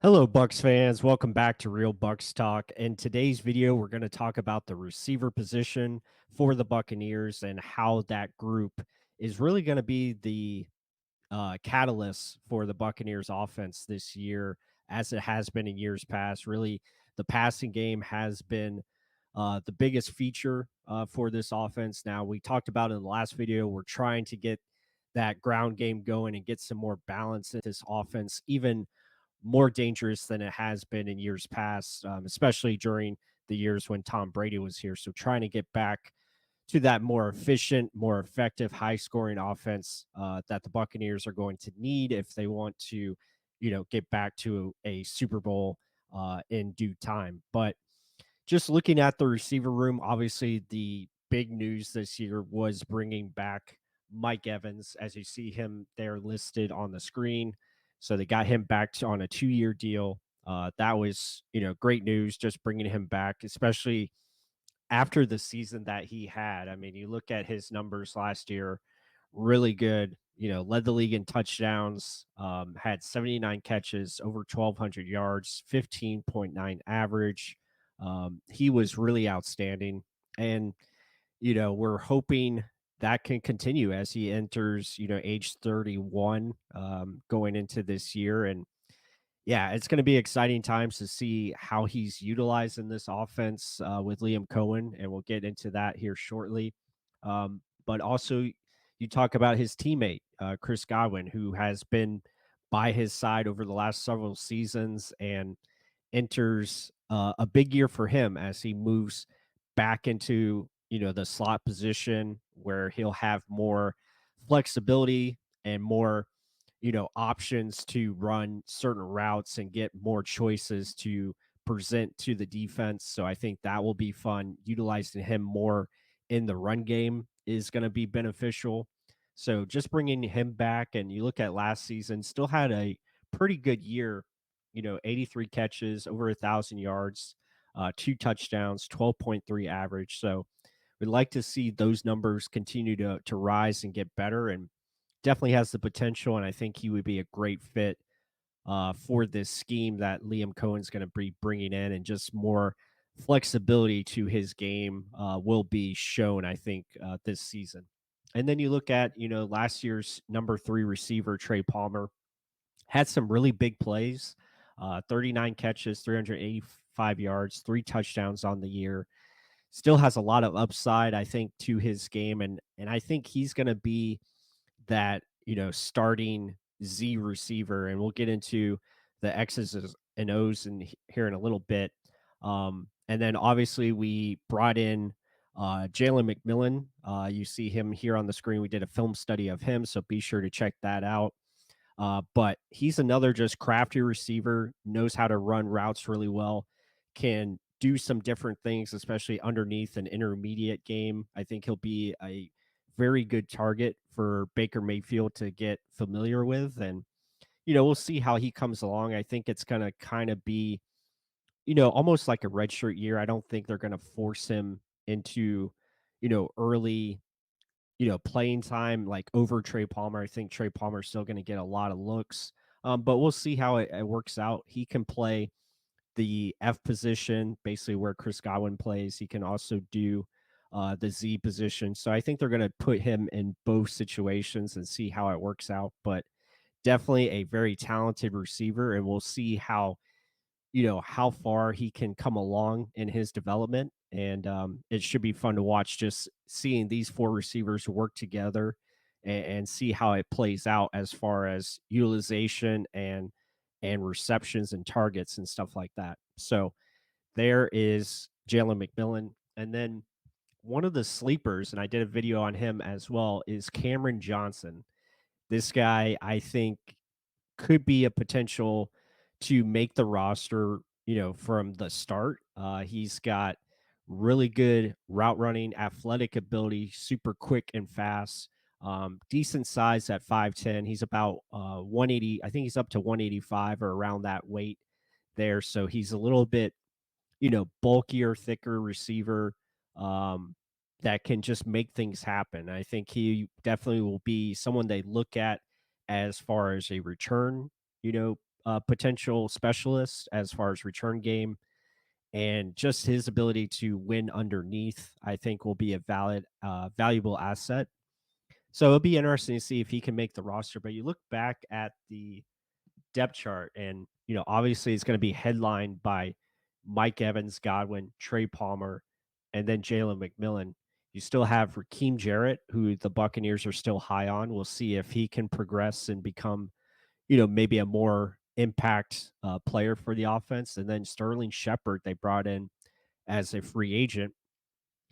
Hello, Bucks fans. Welcome back to Real Bucks Talk. In today's video, we're going to talk about the receiver position for the Buccaneers and how that group is really going to be the catalyst for the Buccaneers offense this year, as it has been in years past. Really, the passing game has been the biggest feature for this offense. Now, we talked about in the last video, we're trying to get that ground game going and get some more balance in this offense, even more dangerous than it has been in years past, especially during the years when Tom Brady was here. So trying to get back to that more efficient, more effective, high scoring offense that the Buccaneers are going to need if they want to, get back to a Super Bowl in due time. But just looking at the receiver room, obviously the big news this year was bringing back Mike Evans, as you see him there listed on the screen. So they got him back on a 2-year deal. That was, great news, just bringing him back, especially after the season that he had. I mean, you look at his numbers last year, really good. Led the league in touchdowns, had 79 catches, over 1,200 yards, 15.9 average. He was really outstanding. And, we're hoping that can continue as he enters, age 31 going into this year. And yeah, it's going to be exciting times to see how he's utilized in this offense with Liam Cohen, and we'll get into that here shortly. But also, you talk about his teammate, Chris Godwin, who has been by his side over the last several seasons and enters a big year for him as he moves back into the slot position where he'll have more flexibility and more options to run certain routes and get more choices to present to the defense. So I think that will be fun. Utilizing him more in the run game is going to be beneficial. So just bringing him back, and you look at last season, still had a pretty good year. 83 catches, over 1,000 yards, 2 touchdowns, 12.3 average. So we'd like to see those numbers continue to rise and get better. And definitely has the potential, and I think he would be a great fit for this scheme that Liam Cohen's going to be bringing in, and just more flexibility to his game will be shown, I think, this season. And then you look at, last year's number 3 receiver, Trey Palmer, had some really big plays, 39 catches, 385 yards, 3 touchdowns on the year. Still has a lot of upside, I think, to his game, and I think he's going to be that starting Z receiver, and we'll get into the X's and O's here in a little bit. And then obviously we brought in Jalen McMillan. You see him here on the screen. We did a film study of him, so be sure to check that out. But he's another just crafty receiver, knows how to run routes really well, can do some different things, especially underneath an intermediate game. I think he'll be a very good target for Baker Mayfield to get familiar with. And, we'll see how he comes along. I think it's going to kind of be, almost like a redshirt year. I don't think they're going to force him into, early playing time like over Trey Palmer. I think Trey Palmer's still going to get a lot of looks, but we'll see how it works out. He can play the F position, basically where Chris Godwin plays. He can also do the Z position. So I think they're going to put him in both situations and see how it works out. But definitely a very talented receiver, and we'll see how far he can come along in his development. And it should be fun to watch, just seeing these 4 receivers work together and see how it plays out as far as utilization and receptions and targets and stuff like that. So there is Jalen McMillan. And then one of the sleepers, and I did a video on him as well, is Cameron Johnson. This guy, I think, could be a potential to make the roster, from the start. He's got really good route running, athletic ability, super quick and fast. Decent size at 5'10". He's about 180. I think he's up to 185 or around that weight there. So he's a little bit, bulkier, thicker receiver that can just make things happen. I think he definitely will be someone they look at as far as a return, potential specialist as far as return game, and just his ability to win underneath, I think, will be a valuable asset. So it'll be interesting to see if he can make the roster. But you look back at the depth chart, and obviously it's going to be headlined by Mike Evans, Godwin, Trey Palmer, and then Jalen McMillan. You still have Raheem Jarrett, who the Buccaneers are still high on. We'll see if he can progress and become, maybe a more impact player for the offense. And then Sterling Shepard, they brought in as a free agent.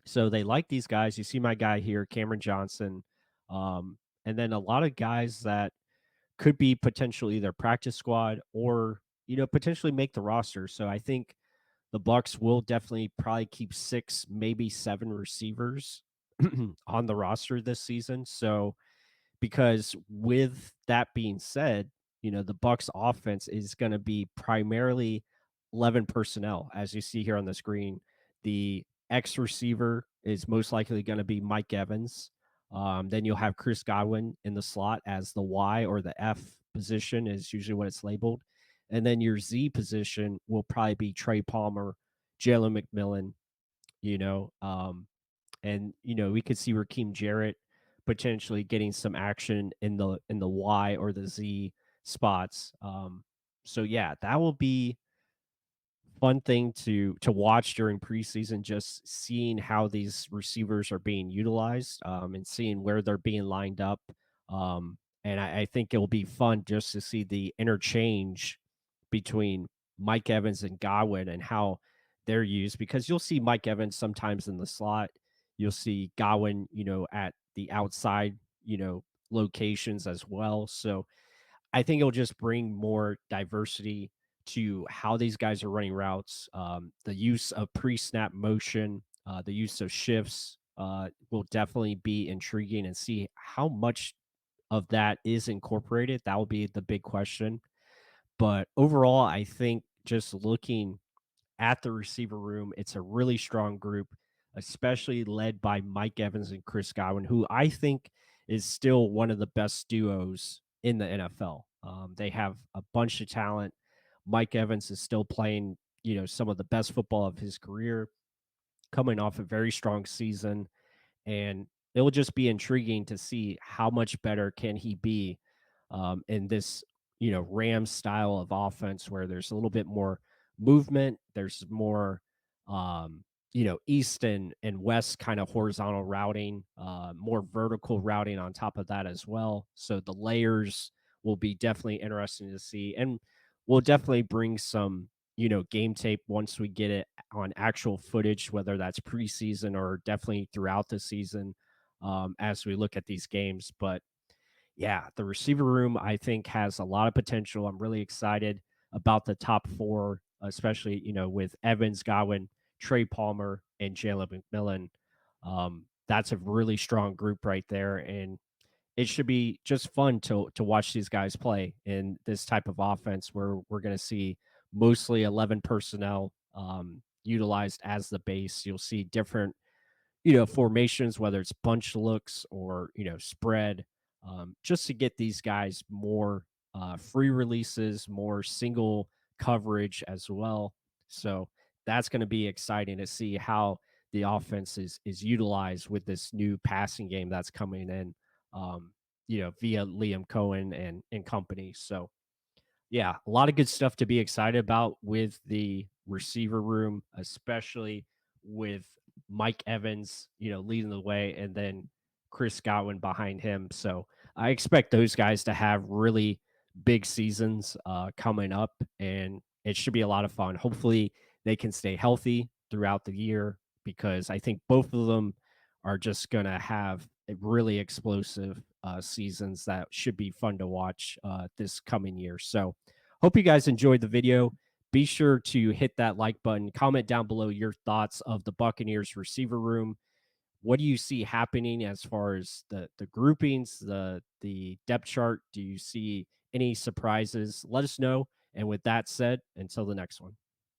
So they like these guys. You see my guy here, Cameron Johnson, and then a lot of guys that could be potentially either practice squad or potentially make the roster. So I think the Bucs will definitely probably keep 6, maybe 7 receivers on the roster this season. So because with that being said, the Bucs offense is going to be primarily 11 personnel, as you see here on the screen. The X receiver is most likely going to be Mike Evans. Then you'll have Chris Godwin in the slot as the Y, or the F position is usually what it's labeled. And then your Z position will probably be Trey Palmer, Jalen McMillan, you know, um, and we could see Raheem Jarrett potentially getting some action in the Y or the Z spots. So yeah, that will be fun thing to watch during preseason, just seeing how these receivers are being utilized, and seeing where they're being lined up. And I think it'll be fun just to see the interchange between Mike Evans and Godwin and how they're used, because you'll see Mike Evans sometimes in the slot. You'll see Godwin, at the outside, locations as well. So I think it'll just bring more diversity to how these guys are running routes. The use of pre-snap motion, the use of shifts will definitely be intriguing, and see how much of that is incorporated. That will be the big question. But overall, I think just looking at the receiver room, it's a really strong group, especially led by Mike Evans and Chris Godwin, who I think is still one of the best duos in the NFL. They have a bunch of talent. Mike Evans is still playing, some of the best football of his career, coming off a very strong season, and it will just be intriguing to see how much better can he be in this Rams style of offense, where there's a little bit more movement, there's more east and west kind of horizontal routing, more vertical routing on top of that as well. So the layers will be definitely interesting to see, and we'll definitely bring some game tape once we get it on actual footage, whether that's preseason or definitely throughout the season, as we look at these games. But yeah, the receiver room, I think, has a lot of potential. I'm really excited about the top 4, especially, with Evans, Godwin, Trey Palmer, and Jalen McMillan. That's a really strong group right there. And it should be just fun to watch these guys play in this type of offense, where we're going to see mostly 11 personnel utilized as the base. You'll see different formations, whether it's bunch looks or, spread, just to get these guys more free releases, more single coverage as well. So that's going to be exciting to see how the offense is utilized with this new passing game that's coming in, via Liam Cohen and company. So yeah, a lot of good stuff to be excited about with the receiver room, especially with Mike Evans, leading the way, and then Chris Godwin behind him. So I expect those guys to have really big seasons coming up, and it should be a lot of fun. Hopefully, they can stay healthy throughout the year, because I think both of them are just going to have a really explosive seasons that should be fun to watch this coming year. So, hope you guys enjoyed the video. Be sure to hit that like button. Comment down below your thoughts of the Buccaneers receiver room. What do you see happening as far as the groupings, the depth chart? Do you see any surprises? Let us know. And with that said, until the next one.